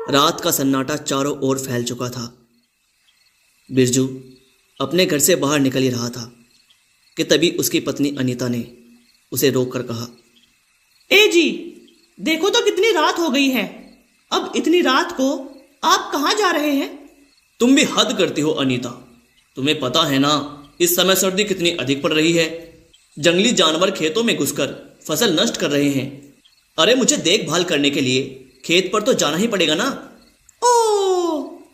रात का सन्नाटा चारों ओर फैल चुका था। बिरजू अपने घर से बाहर निकल ही रहा था कि तभी उसकी पत्नी अनीता ने उसे रोककर कहा, ए जी, देखो तो कितनी रात हो गई है। अब इतनी रात को आप कहाँ जा रहे हैं? तुम भी हद करती हो अनीता। तुम्हें पता है ना इस समय सर्दी कितनी अधिक पड़ रही है। जंगली जानवर खेतों में घुसकर फसल नष्ट कर रहे हैं। अरे मुझे देखभाल करने के लिए खेत पर तो जाना ही पड़ेगा ना। ओ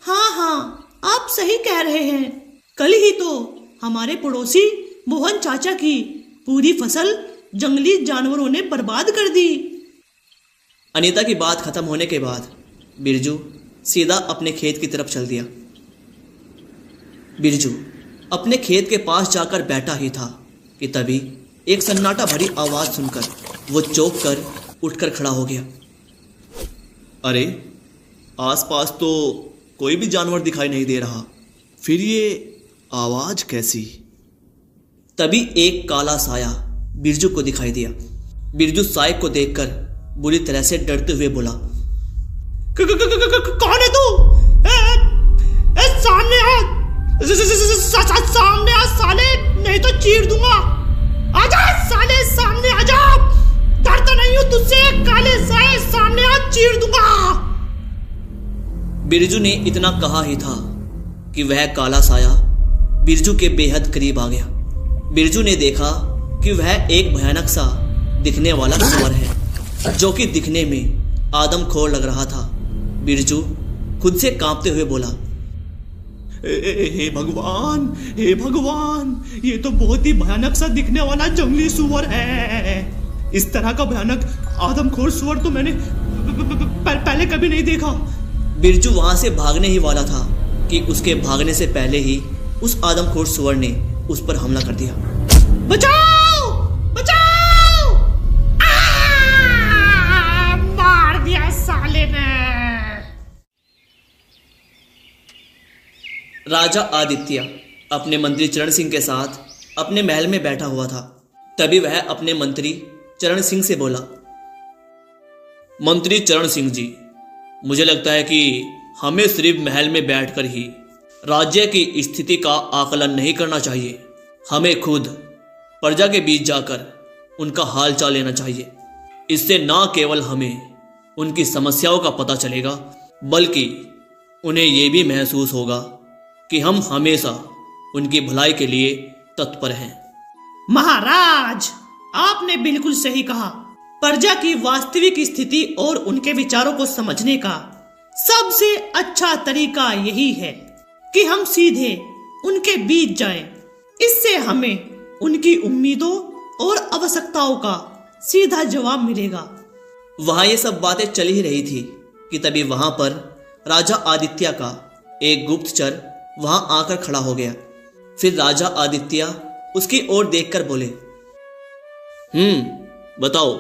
हाँ, आप सही कह रहे हैं। कल ही तो हमारे पड़ोसी मोहन चाचा की पूरी फसल जंगली जानवरों ने बर्बाद कर दी। अनीता की बात खत्म होने के बाद बिरजू सीधा अपने खेत की तरफ चल दिया। बिरजू अपने खेत के पास जाकर बैठा ही था कि तभी एक सन्नाटा भरी आवाज सुनकर वो चौंक कर उठकर खड़ा हो गया। अरे आसपास तो कोई भी जानवर दिखाई नहीं दे रहा, फिर ये आवाज कैसी? तभी एक काला साया बिरजू को दिखाई दिया। बिरजू साये को देखकर बुरी तरह से डरते हुए बोला, कौन है तू? सामने आ, सामने आ साले, नहीं तो चीर दूंगा। आजा साले, सामने आजा। डरता नहीं हूं तुझसे काले साए, सामने आ, चीर दूंगा। बिरजू ने इतना कहा ही था कि वह काला साया बिरजू के बेहद करीब आ गया। बिरजू ने देखा कि वह एक भयानक सा दिखने वाला सुअर है, जो कि दिखने में आदमखोर लग रहा था। बिरजू खुद से कांपते हुए बोला, हे भगवान, हे भगवान, ये तो बहुत ही भयानक सा दिखने वाला जंगली सुअर है। इस तरह का भयानक आदमखोर सुअर तो मैंने पहले कभी नहीं देखा। बिरजू वहां से भागने ही वाला था कि उसके भागने से पहले ही उस आदमखोर सुअर ने उस पर हमला कर दिया। बचाओ, बचाओ! मार दिया साले ने। राजा आदित्य अपने मंत्री चरण सिंह के साथ अपने महल में बैठा हुआ था। तभी वह अपने मंत्री चरण सिंह से बोला, मंत्री चरण सिंह जी, मुझे लगता है कि हमें सिर्फ महल में बैठकर ही राज्य की स्थिति का आकलन नहीं करना चाहिए। हमें खुद प्रजा के बीच जाकर उनका हाल चाल लेना चाहिए। इससे न केवल हमें उनकी समस्याओं का पता चलेगा, बल्कि उन्हें यह भी महसूस होगा कि हम हमेशा उनकी भलाई के लिए तत्पर हैं। महाराज, आपने बिल्कुल सही कहा। प्रजा की वास्तविक स्थिति और उनके विचारों को समझने का सबसे अच्छा तरीका यही है कि हम सीधे उनके बीच जाएं। इससे हमें उनकी उम्मीदों और आवश्यकताओं का सीधा जवाब मिलेगा। वहां ये सब बातें चल ही रही थी कि तभी वहां पर राजा आदित्य का एक गुप्तचर वहां आकर खड़ा हो गया। फिर राजा आदित्य उसकी ओर देखकर बोले, बताओ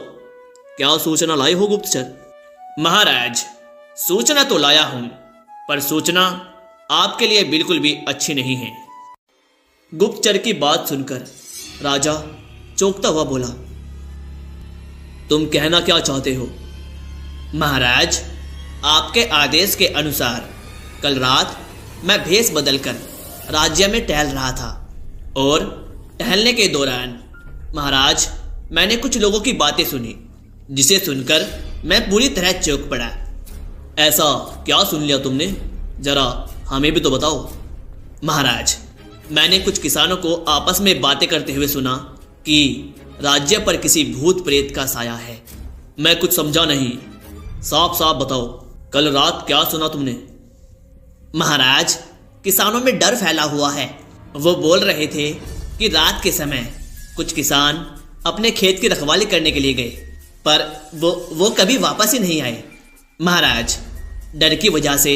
क्या सूचना लाए हो गुप्तचर? महाराज, सूचना तो लाया हूं, पर सूचना आपके लिए बिल्कुल भी अच्छी नहीं है। गुप्तचर की बात सुनकर राजा चौंकता हुआ बोला, तुम कहना क्या चाहते हो? महाराज, आपके आदेश के अनुसार कल रात मैं भेष बदलकर राज्य में टहल रहा था और टहलने के दौरान महाराज मैंने कुछ लोगों की बातें सुनी, जिसे सुनकर मैं पूरी तरह चौंक पड़ा। ऐसा क्या सुन लिया तुमने? जरा हमें भी तो बताओ। महाराज, मैंने कुछ किसानों को आपस में बातें करते हुए सुना कि राज्य पर किसी भूत प्रेत का साया है। मैं कुछ समझा नहीं, साफ साफ बताओ, कल रात क्या सुना तुमने? महाराज, किसानों में डर फैला हुआ है। वो बोल रहे थे कि रात के समय कुछ किसान अपने खेत की रखवाली करने के लिए गए, पर वो कभी वापस ही नहीं आए। महाराज, डर की वजह से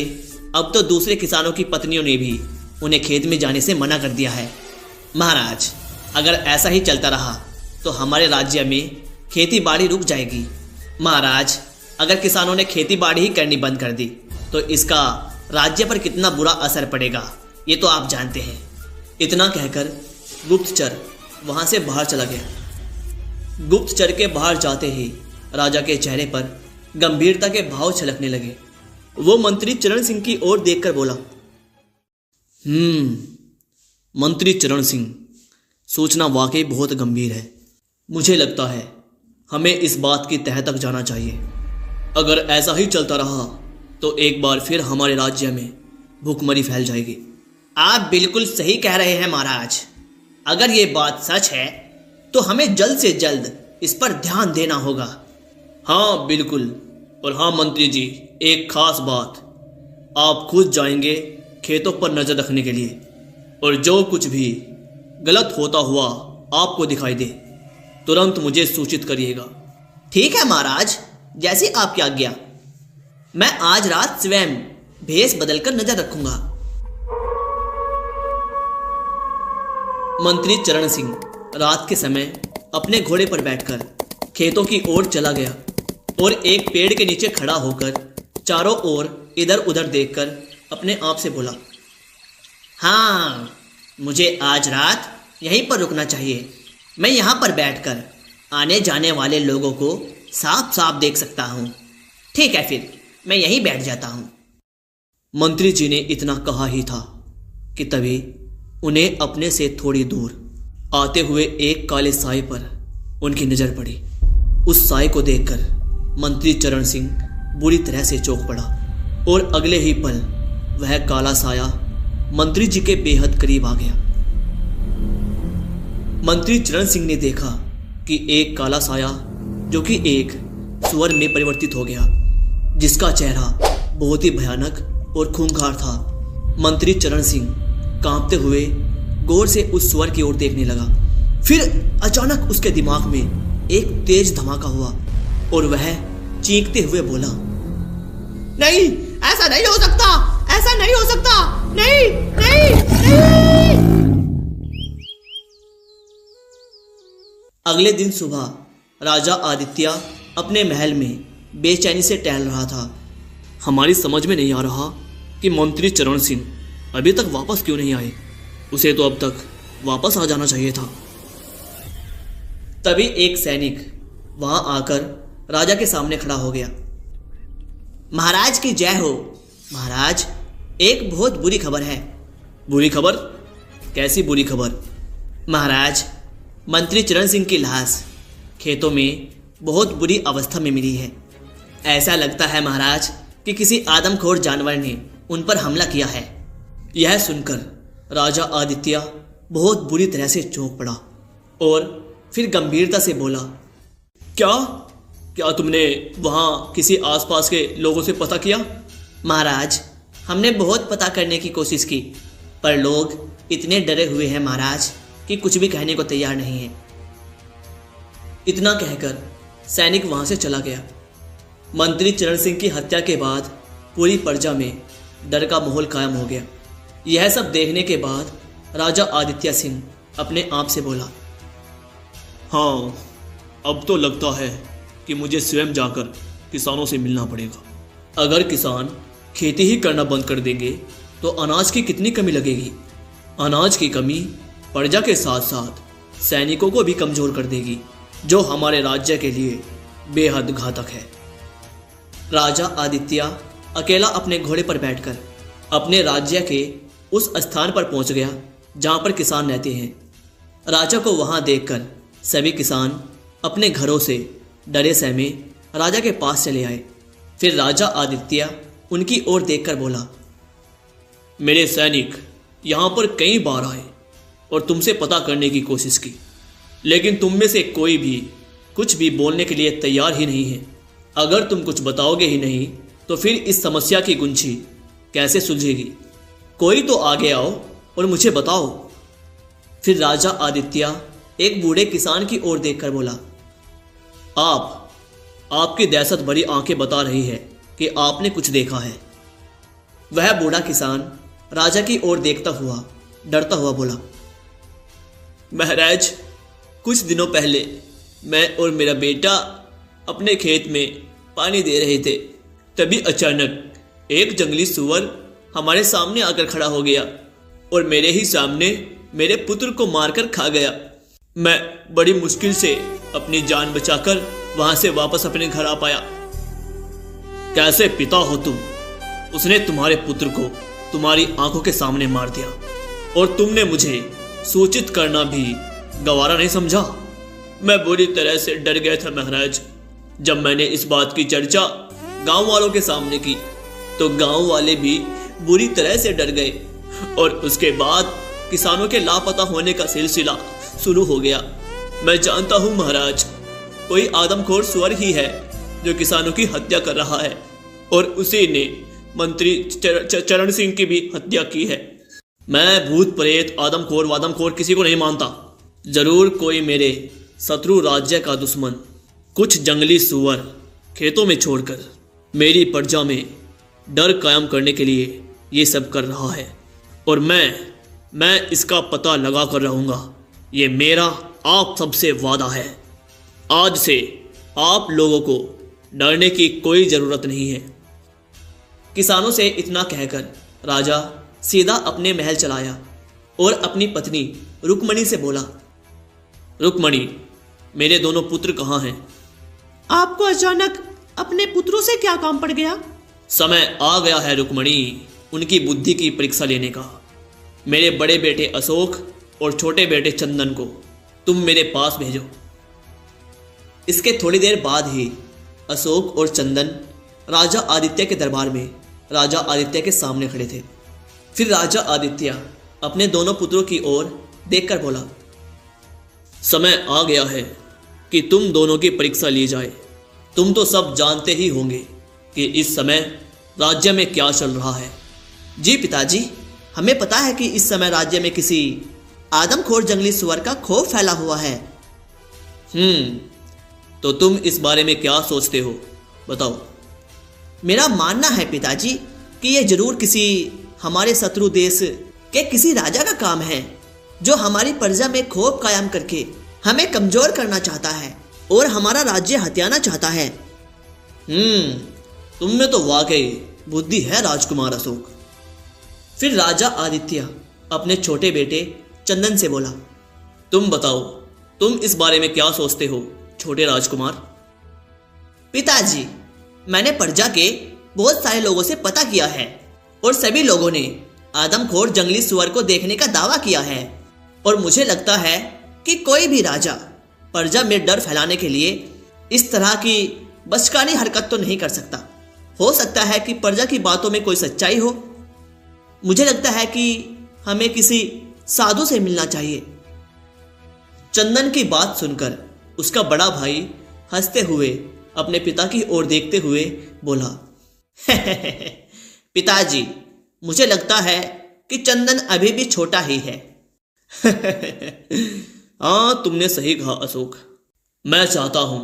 अब तो दूसरे किसानों की पत्नियों ने भी उन्हें खेत में जाने से मना कर दिया है। महाराज, अगर ऐसा ही चलता रहा तो हमारे राज्य में खेती बाड़ी रुक जाएगी। महाराज, अगर किसानों ने खेती बाड़ी ही करनी बंद कर दी तो इसका राज्य पर कितना बुरा असर पड़ेगा, ये तो आप जानते हैं। इतना कहकर गुप्तचर वहां से बाहर चला गया। गुप्तचर के बाहर जाते ही राजा के चेहरे पर गंभीरता के भाव छलकने लगे। वो मंत्री चरण सिंह की ओर देखकर बोला, मंत्री चरण सिंह, सूचना वाकई बहुत गंभीर है। मुझे लगता है हमें इस बात की तह तक जाना चाहिए। अगर ऐसा ही चलता रहा तो एक बार फिर हमारे राज्य में भूखमरी फैल जाएगी। आप बिल्कुल सही कह रहे हैं महाराज। अगर ये बात सच है तो हमें जल्द से जल्द इस पर ध्यान देना होगा। हाँ बिल्कुल। और हाँ मंत्री जी, एक खास बात, आप खुद जाएंगे खेतों पर नजर रखने के लिए, और जो कुछ भी गलत होता हुआ आपको दिखाई दे तुरंत मुझे सूचित करिएगा। ठीक है महाराज, जैसी आपकी आज्ञा। मैं आज रात स्वयं भेष बदलकर नजर रखूंगा। मंत्री चरण सिंह रात के समय अपने घोड़े पर बैठकर खेतों की ओर चला गया और एक पेड़ के नीचे खड़ा होकर चारों ओर इधर उधर देखकर अपने आप से बोला, हाँ, मुझे आज रात यहीं पर रुकना चाहिए। मैं यहाँ पर बैठकर आने जाने वाले लोगों को साफ साफ देख सकता हूँ। ठीक है, फिर मैं यहीं बैठ जाता हूँ। मंत्री जी ने इतना कहा ही था कि तभी उन्हें अपने से थोड़ी दूर आते हुए एक काले साए पर उनकी नजर पड़ी। उस साए को देखकर मंत्री चरण सिंह बुरी तरह से चौंक पड़ा और अगले ही पल वह काला साया मंत्री जी के बेहद करीब आ गया। मंत्री चरण सिंह ने देखा कि एक काला साया जो कि एक सुअर में परिवर्तित हो गया, जिसका चेहरा बहुत ही भयानक और खूंखार था। मंत्री चरण सिंह कांपते हुए गौर से उस सुअर की ओर देखने लगा। फिर अचानक उसके दिमाग में एक तेज धमाका हुआ और वह चीखते हुए बोला, नहीं, ऐसा नहीं हो सकता, ऐसा नहीं हो सकता, नहीं, नहीं, नहीं। अगले दिन सुबह राजा आदित्य अपने महल में बेचैनी से टहल रहा था। हमारी समझ में नहीं आ रहा कि मंत्री चरण सिंह अभी तक वापस क्यों नहीं आए। उसे तो अब तक वापस आ जाना चाहिए था। तभी एक सैनिक वहां आकर राजा के सामने खड़ा हो गया। महाराज की जय हो। महाराज, एक बहुत बुरी खबर है। बुरी खबर? कैसी बुरी खबर? महाराज, मंत्री चरण सिंह की लाश खेतों में बहुत बुरी अवस्था में मिली है। ऐसा लगता है महाराज कि किसी आदमखोर जानवर ने उन पर हमला किया है। यह सुनकर राजा आदित्य बहुत बुरी तरह से चौंक पड़ा और फिर गंभीरता से बोला, क्या तुमने वहां किसी आसपास के लोगों से पता किया? महाराज, हमने बहुत पता करने की कोशिश की, पर लोग इतने डरे हुए हैं महाराज कि कुछ भी कहने को तैयार नहीं है। इतना कहकर सैनिक वहां से चला गया। मंत्री चरण सिंह की हत्या के बाद पूरी प्रजा में डर का माहौल कायम हो गया। यह सब देखने के बाद राजा आदित्य सिंह अपने आप से बोला, हाँ, अब तो लगता है कि मुझे स्वयं जाकर किसानों से मिलना पड़ेगा। अगर किसान खेती ही करना बंद कर देंगे तो अनाज की कितनी कमी लगेगी। अनाज की कमी प्रजा के साथ साथ सैनिकों को भी कमजोर कर देगी, जो हमारे राज्य के लिए बेहद घातक है। राजा आदित्य अकेला अपने घोड़े पर बैठकर अपने राज्य के उस स्थान पर पहुंच गया जहां पर किसान रहते हैं। राजा को वहां देखकर सभी किसान अपने घरों से डरे सहमे राजा के पास चले आए। फिर राजा आदित्य उनकी ओर देखकर बोला, मेरे सैनिक यहाँ पर कई बार आए और तुमसे पता करने की कोशिश की, लेकिन तुम में से कोई भी कुछ भी बोलने के लिए तैयार ही नहीं है। अगर तुम कुछ बताओगे ही नहीं तो फिर इस समस्या की गुंजी कैसे सुलझेगी? कोई तो आगे आओ और मुझे बताओ। फिर राजा आदित्य एक बूढ़े किसान की ओर देखकर बोला, आपकी दहशत भरी आंखें बता रही है कि आपने कुछ देखा है। वह बूढ़ा किसान राजा की ओर देखता हुआ डरता हुआ बोला, महाराज, कुछ दिनों पहले मैं और मेरा बेटा अपने खेत में पानी दे रहे थे। तभी अचानक एक जंगली सुअर हमारे सामने आकर खड़ा हो गया और मेरे ही सामने मेरे पुत्र को मारकर खा गया। मैं बड़ी मुश्किल से अपनी जान बचाकर वहां से वापस अपने घर आ पाया। कैसे पिता हो तुम उसने तुम्हारे पुत्र को तुम्हारी आंखों के सामने मार दिया और तुमने मुझे सूचित करना भी गवारा नहीं समझा। मैं बुरी तरह से डर गया था महाराज। जब मैंने इस बात की चर्चा गांव वालों के सामने की तो गांव वाले भी बुरी तरह से डर गए और उसके बाद किसानों के लापता होने का सिलसिला शुरू हो गया। मैं जानता हूं महाराज, कोई आदमखोर सुअर ही है जो किसानों की हत्या कर रहा है और उसी ने मंत्री चरण सिंह की भी हत्या की है। मैं भूत प्रेत आदमखोर वादमखोर किसी को नहीं मानता। जरूर कोई मेरे शत्रु राज्य का दुश्मन कुछ जंगली सुअर खेतों में छोड़कर मेरी प्रजा में डर कायम करने के लिए ये सब कर रहा है और मैं इसका पता लगा कर रहूंगा। ये मेरा आप सबसे वादा है। आज से आप लोगों को डरने की कोई जरूरत नहीं है। किसानों से इतना कहकर राजा सीधा अपने महल चलाया और अपनी पत्नी रुक्मणी से बोला, रुक्मणी, मेरे दोनों पुत्र कहाँ हैं? आपको अचानक अपने पुत्रों से क्या काम पड़ गया? समय आ गया है रुक्मणी उनकी बुद्धि की परीक्षा लेने का। मेरे बड़े बेटे अशोक और छोटे बेटे चंदन को तुम मेरे पास भेजो। इसके थोड़ी देर बाद ही अशोक और चंदन राजा आदित्य के दरबार में राजा आदित्य के सामने खड़े थे। फिर राजा आदित्य अपने दोनों पुत्रों की ओर देखकर बोला, समय आ गया है कि तुम दोनों की परीक्षा ली जाए। तुम तो सब जानते ही होंगे कि इस समय राज्य में क्या चल रहा है। जी पिताजी, हमें पता है कि इस समय राज्य में किसी आदमखोर जंगली सुअर का खौफ फैला हुआ है। तो तुम इस बारे में क्या सोचते हो, बताओ। मेरा मानना है पिताजी कि यह जरूर किसी हमारे शत्रु देश के किसी राजा का काम है जो हमारी प्रजा में खौफ कायम करके हमें कमजोर करना चाहता है और हमारा राज्य हथियाना चाहता है। तुम में तो वाकई बुद्धि है राजकुमार अशोक। फिर राजा आदित्य अपने छोटे बेटे चंदन से बोला, तुम बताओ, तुम इस बारे में क्या सोचते हो छोटे राजकुमार? पिताजी, मैंने प्रजा के बहुत सारे लोगों से पता किया है और सभी लोगों ने आदमखोर जंगली सुअर को देखने का दावा किया है और मुझे लगता है कि कोई भी राजा प्रजा में डर फैलाने के लिए इस तरह की बचकानी हरकत तो नहीं कर सकता। हो सकता है कि प्रजा की बातों में कोई सच्चाई हो। मुझे लगता है कि हमें किसी साधु से मिलना चाहिए। चंदन की बात सुनकर उसका बड़ा भाई हंसते हुए अपने पिता की ओर देखते हुए बोला, पिताजी, मुझे लगता है कि चंदन अभी भी छोटा ही है। हाँ, तुमने सही कहा अशोक। मैं चाहता हूं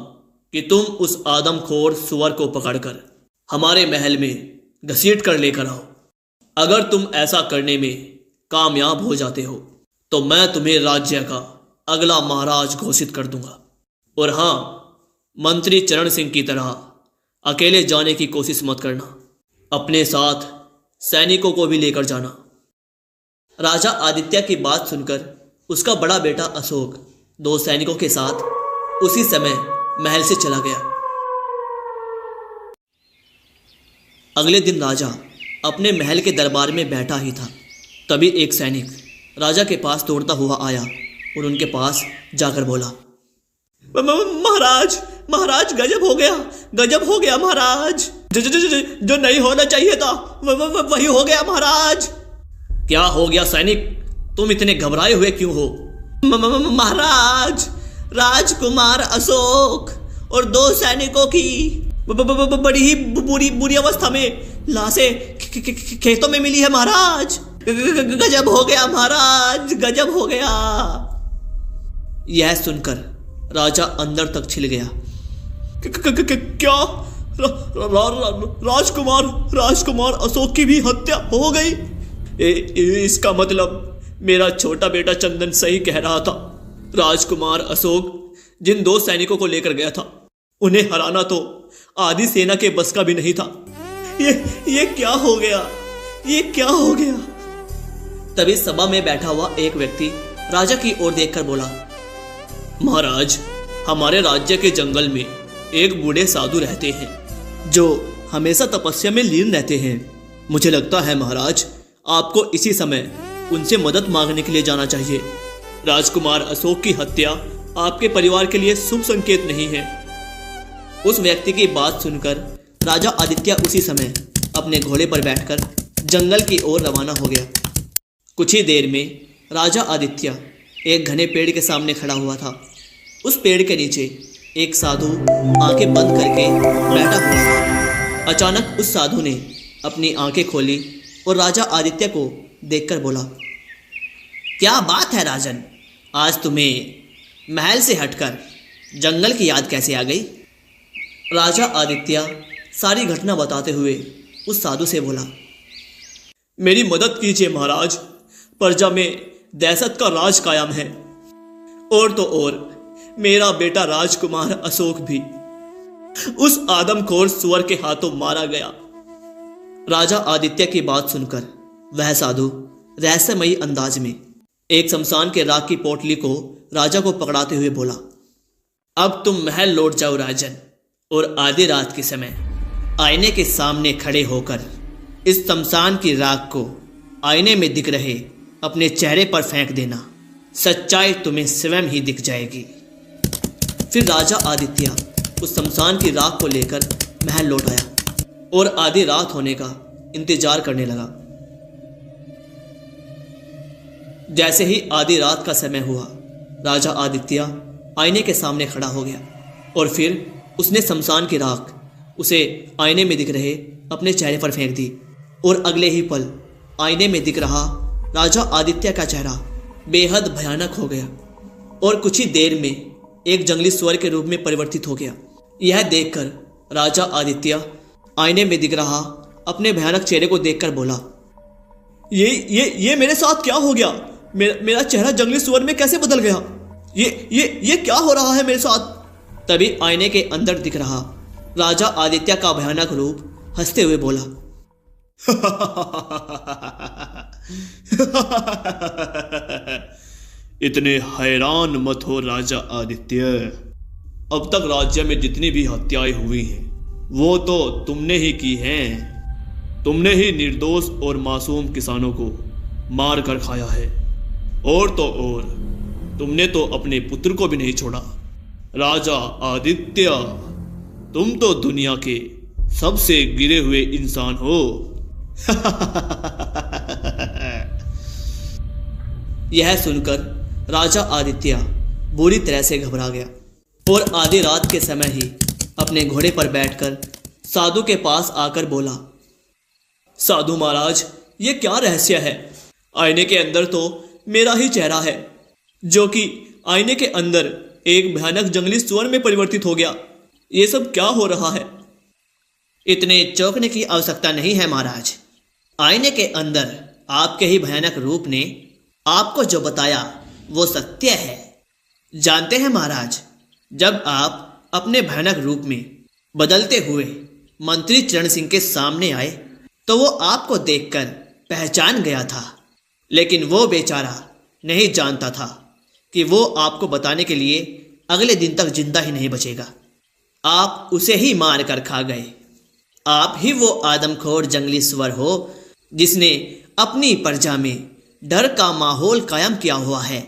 कि तुम उस आदमखोर सुअर को पकड़कर हमारे महल में घसीट कर लेकर आओ। अगर तुम ऐसा करने में कामयाब हो जाते हो तो मैं तुम्हें राज्य का अगला महाराज घोषित कर दूंगा। और हाँ, मंत्री चरण सिंह की तरह अकेले जाने की कोशिश मत करना, अपने साथ सैनिकों को भी लेकर जाना। राजा आदित्य की बात सुनकर उसका बड़ा बेटा अशोक 2 सैनिकों के साथ उसी समय महल से चला गया। अगले दिन राजा अपने महल के दरबार में बैठा ही था, तभी एक सैनिक राजा के पास दौड़ता हुआ आया और उनके पास जाकर बोला, महाराज, महाराज, गजब हो गया महाराज। जो नहीं होना चाहिए था वही हो गया महाराज। क्या हो गया सैनिक, तुम इतने घबराए हुए क्यों हो? महाराज, राजकुमार अशोक और 2 सैनिकों की बड़ी ही बुरी अवस्था में लाशें खेतों में मिली है महाराज। गजब हो गया महाराज, गजब हो गया। यह सुनकर राजा अंदर तक छिल गया। क्या राजकुमार अशोक की भी हत्या हो गई? इसका मतलब मेरा छोटा बेटा चंदन सही कह रहा था। राजकुमार अशोक जिन 2 सैनिकों को लेकर गया था उन्हें हराना तो आधी सेना के बस का भी नहीं था। ये क्या हो गया, ये क्या हो गया? तभी सभा में बैठा हुआ एक व्यक्ति राजा की ओर देखकर बोला, महाराज, हमारे राज्य के जंगल में एक बूढ़े साधु रहते हैं जो हमेशा तपस्या में लीन रहते हैं। मुझे लगता है महाराज, आपको इसी समय उनसे मदद मांगने के लिए जाना चाहिए। राजकुमार अशोक की हत्या आपके परिवार के लिए शुभ संकेत नहीं है। उस व्यक्ति की बात सुनकर राजा आदित्य उसी समय अपने घोड़े पर बैठकर जंगल की ओर रवाना हो गया। कुछ ही देर में राजा आदित्य एक घने पेड़ के सामने खड़ा हुआ था। उस पेड़ के नीचे एक साधु आंखें बंद करके बैठा हुआ था। अचानक उस साधु ने अपनी आंखें खोली और राजा आदित्य को देखकर बोला, क्या बात है राजन, आज तुम्हें महल से हटकर जंगल की याद कैसे आ गई? राजा आदित्य सारी घटना बताते हुए उस साधु से बोला, मेरी मदद कीजिए महाराज, प्रजा में दहशत का राज कायम है। और तो और मेरा बेटा राजकुमार अशोक भी उस आदमखोर सुअर के हाथों मारा गया। राजा आदित्य की बात सुनकर वह साधु रहस्यमयी अंदाज में एक शमशान के राख की पोटली को राजा को पकड़ाते हुए बोला, अब तुम महल लौट जाओ राजन, और आधी रात के समय आईने के सामने खड़े होकर इस शमशान की राख को आईने में दिख रहे अपने चेहरे पर फेंक देना। सच्चाई तुम्हें स्वयं ही दिख जाएगी। फिर राजा आदित्य उस शमशान की राख को लेकर महल लौट आया और आधी रात होने का इंतजार करने लगा। जैसे ही आधी रात का समय हुआ, राजा आदित्य आईने के सामने खड़ा हो गया और फिर उसने शमशान की राख उसे आईने में दिख रहे अपने चेहरे पर फेंक दी। और अगले ही पल आईने में दिख रहा राजा आदित्य का चेहरा बेहद भयानक हो गया और कुछ ही देर में एक जंगली सुअर के रूप में परिवर्तित हो गया। यह देखकर राजा आदित्य आईने में दिख रहा अपने भयानक चेहरे को देखकर बोला, ये मेरे साथ क्या हो गया? मेरा चेहरा जंगली सुअर में कैसे बदल गया? ये क्या हो रहा है मेरे साथ? तभी आईने के अंदर दिख रहा राजा आदित्य का भयानक रूप हंसते हुए बोला, इतने हैरान मत हो राजा आदित्य। अब तक राज्य में जितनी भी हत्याएं हुई हैं वो तो तुमने ही की हैं। तुमने ही निर्दोष और मासूम किसानों को मार कर खाया है। और तो और तुमने तो अपने पुत्र को भी नहीं छोड़ा। राजा आदित्य, तुम तो दुनिया के सबसे गिरे हुए इंसान हो। यह सुनकर राजा आदित्य बुरी तरह से घबरा गया और आधी रात के समय ही अपने घोड़े पर बैठकर साधु के पास आकर बोला, साधु महाराज, ये क्या रहस्य है? आईने के अंदर तो मेरा ही चेहरा है, जो कि आईने के अंदर एक भयानक जंगली सुअर में परिवर्तित हो गया। ये सब क्या हो रहा है? इतने चौंकने की आवश्यकता नहीं है महाराज। आईने के अंदर आपके ही भयानक रूप ने आपको जो बताया वो सत्य है। जानते हैं महाराज, जब आप अपने भयानक रूप में बदलते हुए मंत्री चरण सिंह के सामने आए तो वो आपको देखकर पहचान गया था, लेकिन वो बेचारा नहीं जानता था कि वो आपको बताने के लिए अगले दिन तक जिंदा ही नहीं बचेगा। आप उसे ही मार कर खा गए। आप ही वो आदमखोर जंगली सुअर हो जिसने अपनी प्रजा में डर का माहौल कायम किया हुआ है।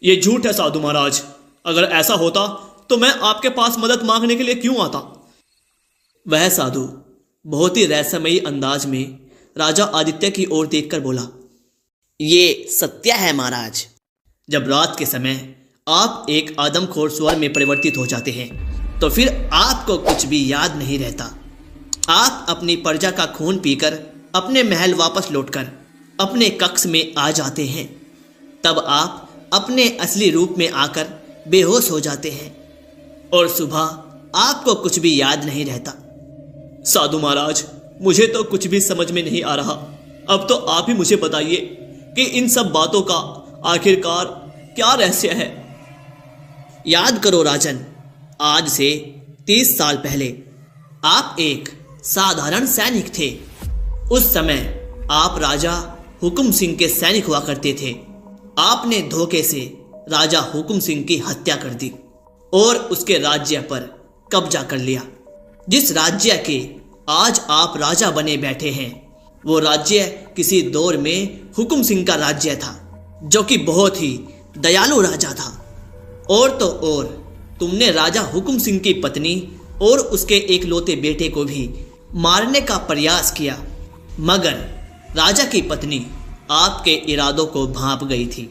ये झूठ है साधु महाराज। अगर ऐसा होता तो मैं आपके पास मदद मांगने के लिए क्यों आता? वह साधु बहुत ही रहस्यमयी अंदाज में राजा आदित्य की ओर देखकर बोला, ये सत्य है महाराज। जब रात के समय आप एक आदमखोर सुअर में परिवर्तित हो जाते हैं तो फिर आपको कुछ भी याद नहीं रहता। आप अपनी प्रजा का खून पीकर अपने महल वापस लौटकर अपने कक्ष में आ जाते हैं। तब आप अपने असली रूप में आकर बेहोश हो जाते हैं और सुबह आपको कुछ भी याद नहीं रहता। साधु महाराज, मुझे तो कुछ भी समझ में नहीं आ रहा। अब तो आप ही मुझे बताइए कि इन सब बातों का आखिरकार क्या रहस्य है? याद करो राजन, आज से 30 साल पहले आप एक साधारण सैनिक थे। उस समय आप राजा हुकुम सिंह के सैनिक हुआ करते थे। आपने धोखे से राजा हुकुम सिंह की हत्या कर दी और उसके राज्य पर कब्जा कर लिया। जिस राज्य के आज आप राजा बने बैठे हैं, वो राज्य किसी दौर में हुकुम सिंह का राज्य था, जो कि बहुत ही दयालु राजा था। और तो और तुमने राजा हुकुम सिंह की पत्नी और उसके एकलौते बेटे को भी मारने का प्रयास किया, मगर राजा की पत्नी आपके इरादों को भांप गई थी।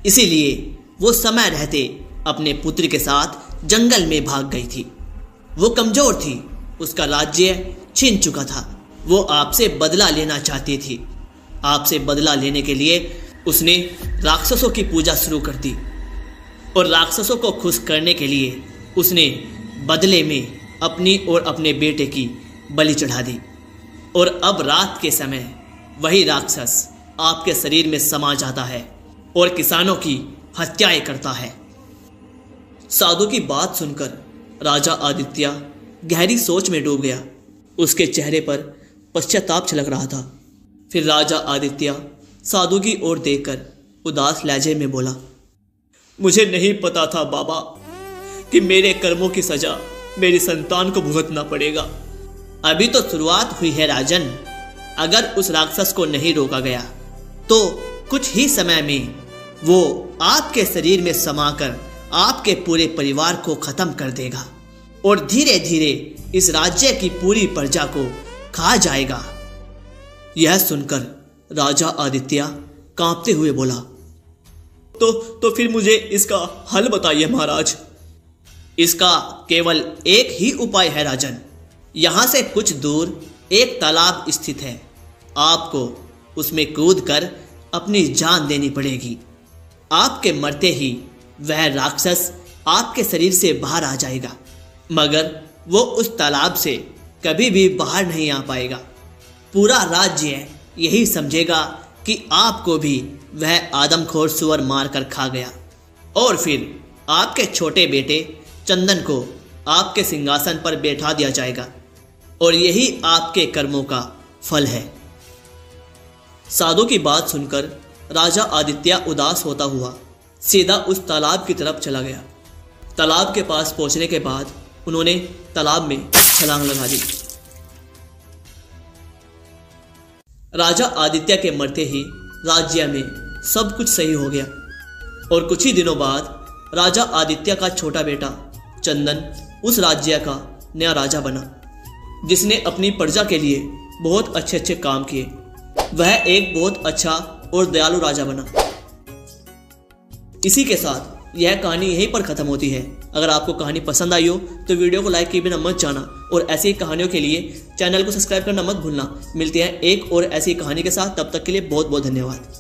इसीलिए वो समय रहते अपने पुत्र के साथ जंगल में भाग गई थी। वो कमजोर थी, उसका राज्य छीन चुका था। वो आपसे बदला लेना चाहती थी। आपसे बदला लेने के लिए उसने राक्षसों की पूजा शुरू कर दी और राक्षसों को खुश करने के लिए उसने बदले में अपनी और अपने बेटे की बलि चढ़ा दी। और अब रात के समय वही राक्षस आपके शरीर में समा जाता है और किसानों की हत्याएं करता है। साधु की बात सुनकर राजा आदित्य गहरी सोच में डूब गया। उसके चेहरे पर पश्चाताप छलक रहा था। फिर राजा आदित्य साधु की ओर देखकर उदास लहजे में बोला, मुझे नहीं पता था बाबा कि मेरे कर्मों की सजा मेरी संतान को भुगतना पड़ेगा। अभी तो शुरुआत हुई है राजन। अगर उस राक्षस को नहीं रोका गया तो कुछ ही समय में वो आपके शरीर में समाकर आपके पूरे परिवार को खत्म कर देगा और धीरे धीरे इस राज्य की पूरी प्रजा को खा जाएगा। यह सुनकर राजा आदित्य कांपते हुए बोला, तो फिर मुझे इसका हल बताइए महाराज। इसका केवल एक ही उपाय है राजन। यहाँ से कुछ दूर एक तालाब स्थित है। आपको उसमें कूदकर अपनी जान देनी पड़ेगी। आपके मरते ही वह राक्षस आपके शरीर से बाहर आ जाएगा, मगर वो उस तालाब से कभी भी बाहर नहीं आ पाएगा। पूरा राज्य यही समझेगा कि आपको भी वह आदमखोर सुअर मारकर खा गया। और फिर आपके छोटे बेटे चंदन को आपके सिंहासन पर बैठा दिया जाएगा और यही आपके कर्मों का फल है। साधु की बात सुनकर राजा आदित्य उदास होता हुआ सीधा उस तालाब की तरफ चला गया। तालाब के पास पहुंचने के बाद उन्होंने तालाब में छलांग लगा दी। राजा आदित्य के मरते ही राज्य में सब कुछ सही हो गया और कुछ ही दिनों बाद राजा आदित्य का छोटा बेटा चंदन उस राज्य का नया राजा बना, जिसने अपनी प्रजा के लिए बहुत अच्छे अच्छे काम किए। वह एक बहुत अच्छा और दयालु राजा बना। इसी के साथ यह कहानी यहीं पर खत्म होती है। अगर आपको कहानी पसंद आई हो तो वीडियो को लाइक किए बिना मत जाना और ऐसी कहानियों के लिए चैनल को सब्सक्राइब करना मत भूलना। मिलते हैं एक और ऐसी कहानी के साथ, तब तक के लिए बहुत बहुत धन्यवाद।